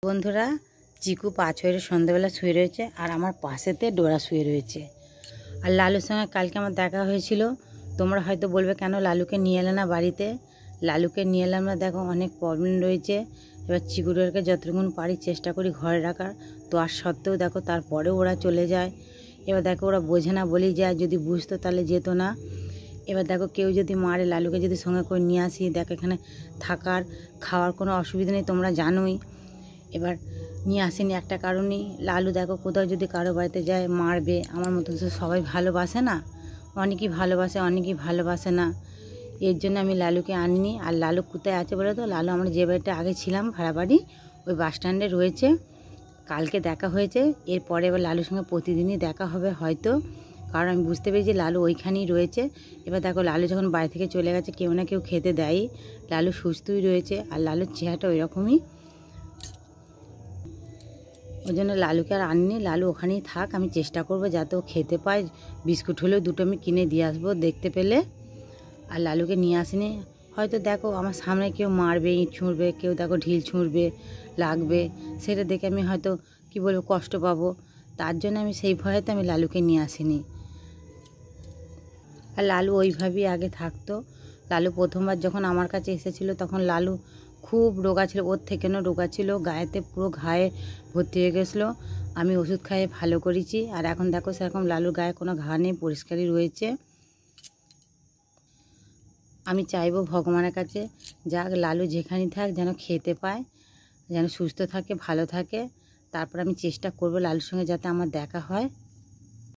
বন্ধুরা, চিকু 5 হয়ে সন্ধ্যাবেলা শুয়ে রয়েছে আর আমার পাশেতে ডোরা শুয়ে রয়েছে। আর লালুর সঙ্গে কালকে আমার দেখা হয়েছিল। তোমরা হয়তো বলবে কেন লালুকে নিয়ে এলে না বাড়িতে। লালুকে নিয়ে এলাম না, দেখো অনেক প্রবলেম রয়েছে। এবার চিকুডোরকে যতটুকু পারি চেষ্টা করি ঘরে রাখার, তো আর সত্ত্বেও দেখো তারপরেও ওরা চলে যায়। এবার দেখো ওরা বোঝে না বলেই যায়, যদি বুঝতো তাহলে যেত না। এবার দেখো কেউ যদি মারে, লালুকে যদি সঙ্গে করে নিয়ে আসি, দেখো এখানে থাকার খাওয়ার কোনো অসুবিধা নেই, তোমরা জানোই। এবার নিয়ে আসেনি একটা কারণেই, লালু দেখো কোথাও যদি কারো বাড়িতে যায় মারবে। আমার মতো তো সবাই ভালোবাসে না, অনেকেই ভালোবাসে অনেকেই ভালোবাসে না। এর জন্য আমি লালুকে আনিনি। আর লালু কোথায় আছে বলে তো, লালু আমরা যে বাড়িটা আগে ছিলাম ভাড়া বাড়ি, ওই বাস স্ট্যান্ডে রয়েছে। কালকে দেখা হয়েছে, এরপরে এবার লালুর সঙ্গে প্রতিদিনই দেখা হবে হয়তো, কারণ আমি বুঝতে পেরেছি লালু ওইখানেই রয়েছে। এবার দেখো লালু যখন বাড়ি থেকে চলে গেছে, কেউ না কেউ খেতে দেয়। লালু সুস্থই রয়েছে আর লালুর চেহারাটা ওই রকমই, ওই জন্য লালুকে আর আনিনি। লালু ওখানেই থাক, আমি চেষ্টা করবো যাতে ও খেতে পায়। বিস্কুট হলেও দুটো আমি কিনে দিয়ে আসবো দেখতে পেলে। আর লালুকে নিয়ে আসিনি। হয়তো দেখো আমার সামনে কেউ মারবে, ইট ছুঁড়বে, কেউ দেখো ঢিল ছুঁড়বে, লাগবে, সেটা দেখে আমি হয়তো কি বলবো কষ্ট পাবো। তার জন্য আমি সেই ভয়েতে আমি লালুকে নিয়ে আসিনি। আর লালু ওইভাবেই আগে থাকতো। লালু প্রথমবার যখন আমার কাছে এসেছিলো তখন লালু খুব রোগা ছিল, ওর থেকেও রোগা ছিল, গায়েতে পুরো ঘায়ে ভর্তি হয়ে গেছিলো। আমি ওষুধ খাইয়ে ভালো করেছি। আর এখন দেখো সেরকম লালুর গায়ে কোনো ঘা নেই, পরিষ্কারই রয়েছে। আমি চাইবো ভগবানের কাছে, যাক লালু যেখানেই থাক যেন খেতে পায়, যেন সুস্থ থাকে, ভালো থাকে। তারপর আমি চেষ্টা করবো লালুর সঙ্গে যাতে আমার দেখা হয়।